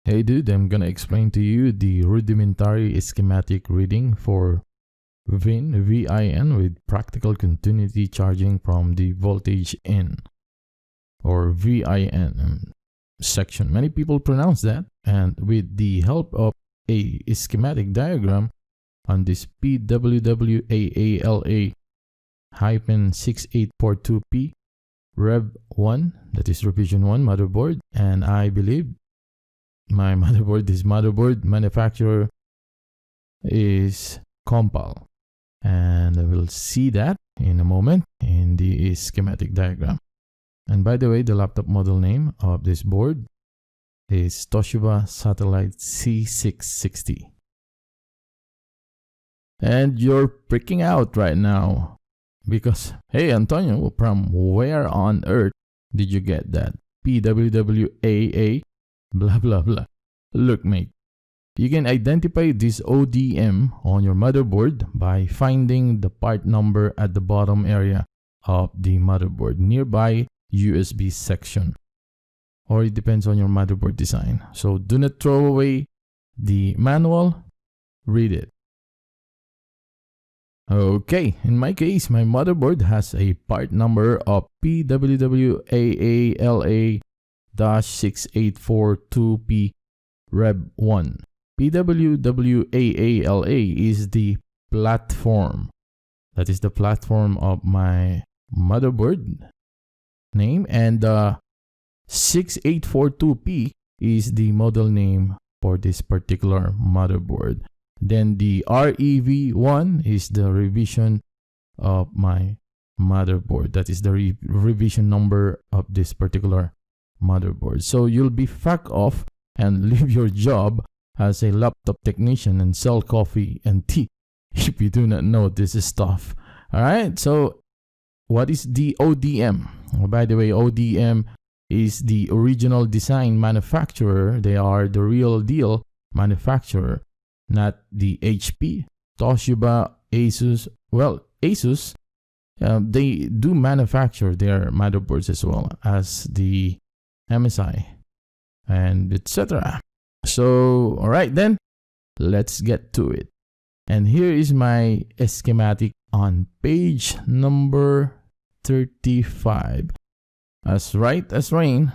Hey dude, I'm gonna explain to you the rudimentary schematic reading for VIN with practical continuity charging from the voltage in, or VIN section. Many people pronounce that, and with the help of a schematic diagram on this PWWAALA-6842P Rev 1, that is revision 1 motherboard, and I believe my motherboard, this motherboard manufacturer is Compal, and I will see that in a moment in the schematic diagram. And by the way, the laptop model name of this board is Toshiba Satellite C660. And you're freaking out right now because, hey Antonio, from where on earth did you get that PWWAA blah blah blah? Look mate, you can identify this ODM on your motherboard by finding the part number at the bottom area of the motherboard nearby USB section, or it depends on your motherboard design. So do not throw away the manual, read it. Okay, in my case, my motherboard has a part number of PWWAALA-6842P Rev 1. PWWAALA is the platform. That is the platform of my motherboard name, and 6842P is the model name for this particular motherboard. Then the REV1 is the revision of my motherboard. That is the revision number of this particular motherboard. So you'll be fuck off and leave your job as a laptop technician and sell coffee and tea if you do not know this stuff. Alright, so what is the ODM? Oh, by the way, ODM is the original design manufacturer. They are the real deal manufacturer, not the HP, Toshiba, Asus. Well, Asus, they do manufacture their motherboards as well as the MSI and etc. So, all right then, let's get to it. And here is my schematic on page number 35. As right as rain.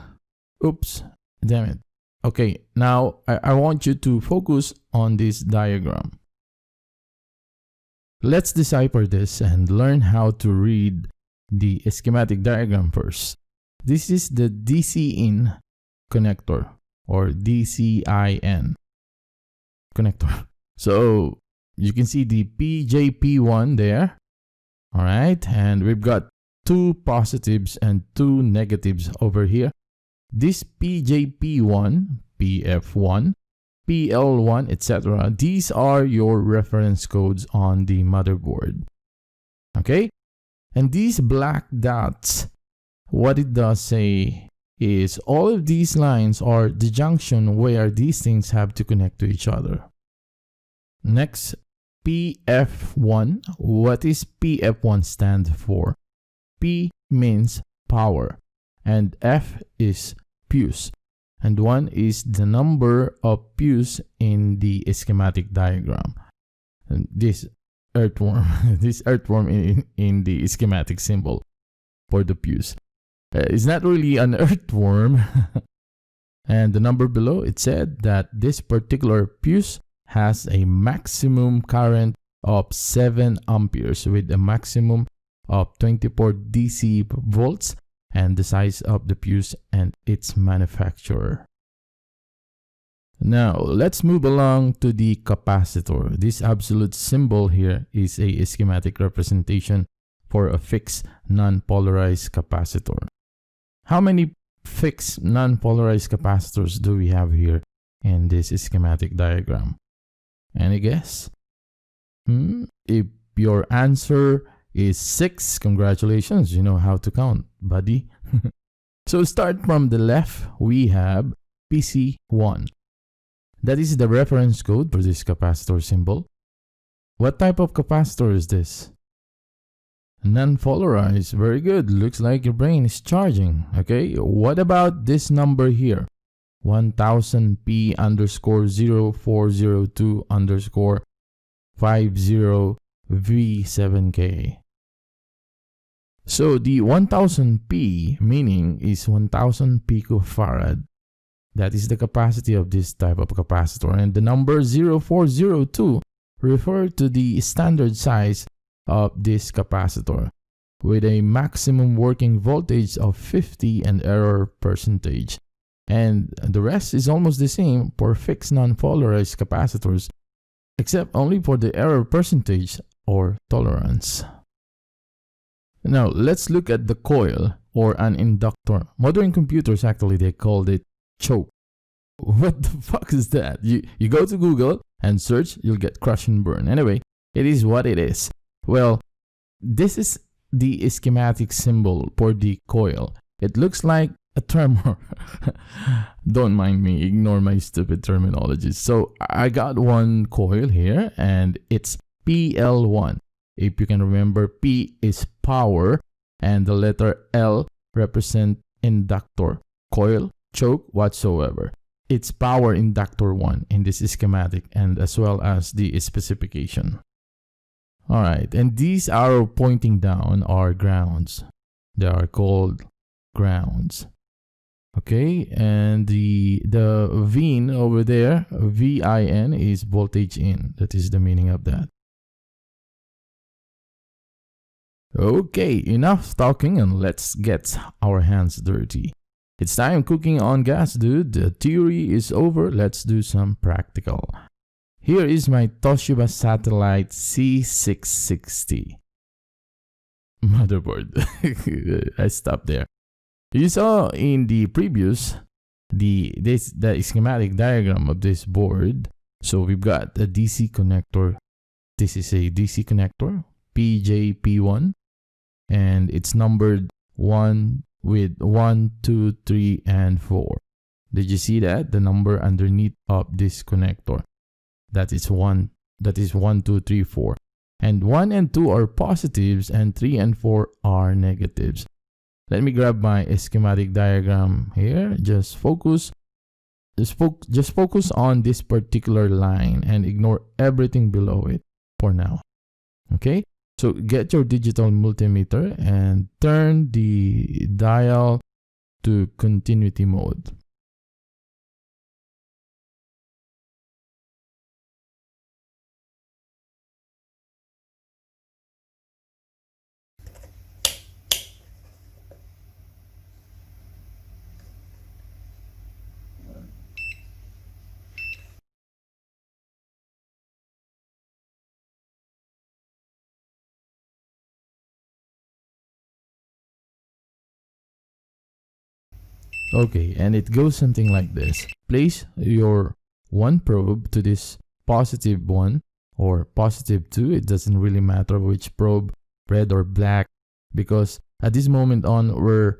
Oops, damn it. Okay, now I want you to focus on this diagram. Let's decipher this and learn how to read the schematic diagram first. This is the DC-in connector, or DCIN connector. So you can see the PJP1 there. All right, and we've got two positives and two negatives over here. This PJP1, PF1, PL1, etc. These are your reference codes on the motherboard. Okay? And these black dots, what it does say is all of these lines are the junction where these things have to connect to each other. Next, PF1. What is PF1 stand for? P means power, and F is fuse, and 1 is the number of fuse in the schematic diagram. And this earthworm, this earthworm in the schematic symbol for the fuse. It's not really an earthworm. And the number below, it said that this particular fuse has a maximum current of 7 amperes with a maximum of 24 DC volts, and the size of the fuse and its manufacturer. Now let's move along to the capacitor. This absolute symbol here is a schematic representation for a fixed non-polarized capacitor. How many fixed non-polarized capacitors do we have here in this schematic diagram? Any guess? If your answer is 6, congratulations, you know how to count, buddy. So start from the left, we have PC1. That is the reference code for this capacitor symbol. What type of capacitor is this? Non-polarized. Very good. Looks like your brain is charging. Okay, what about this number here? 1000p underscore 0402 underscore 50 V7K. So the 1000p meaning is 1000 picofarad. That is the capacity of this type of capacitor. And the number 0402 refer to the standard size of this capacitor with a maximum working voltage of 50 and error percentage. And the rest is almost the same for fixed non-polarized capacitors, except only for the error percentage or tolerance. Now let's look at the coil or an inductor. Modern computers actually they called it choke. What the fuck is that? You go to Google and search, you'll get crush and burn. Anyway, it is what it is. Well, this is the schematic symbol for the coil. It looks like a tremor. Don't mind me, ignore my stupid terminology. So I got one coil here and it's PL1. If you can remember, P is power and the letter L represent inductor, coil, choke, whatsoever. It's power inductor 1 in this schematic and as well as the specification. Alright, and these arrow pointing down are grounds. They are called grounds. Okay, and the VIN over there, VIN is voltage in. That is the meaning of that. Okay, enough talking and let's get our hands dirty. It's time cooking on gas, dude. The theory is over. Let's do some practical. Here is my Toshiba Satellite C660 motherboard. I stopped there. You saw in the previous the schematic diagram of this board. So we've got a DC connector. This is a DC connector, PJP1, and it's numbered 1 with 1, 2, 3, and 4. Did you see that? The number underneath of this connector. That is 1. That is 1, 2, 3, 4. And 1 and 2 are positives and 3 and 4 are negatives. Let me grab my schematic diagram here. Just focus on this particular line and ignore everything below it for now. Okay? So get your digital multimeter and turn the dial to continuity mode. Okay, and it goes something like this. Place your one probe to this positive 1 or positive 2. It doesn't really matter which probe, red or black, because at this moment on, we're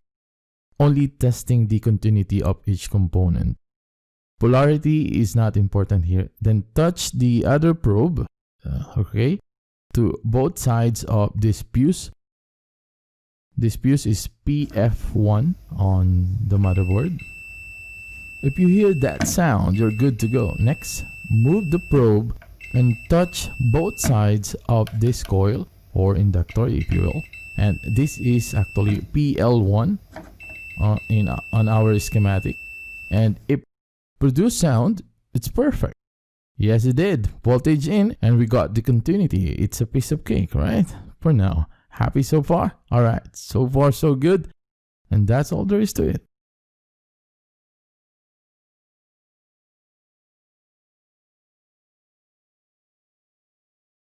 only testing the continuity of each component. Polarity is not important here. Then touch the other probe, okay, to both sides of this fuse. This fuse is PF1 on the motherboard. If you hear that sound, you're good to go. Next, move the probe and touch both sides of this coil or inductor, if you will. And this is actually PL1 on our schematic. And if produce sound, it's perfect. Yes, it did. Voltage in, and we got the continuity. It's a piece of cake, right? For now. Happy so far? Alright, so far so good. And that's all there is to it.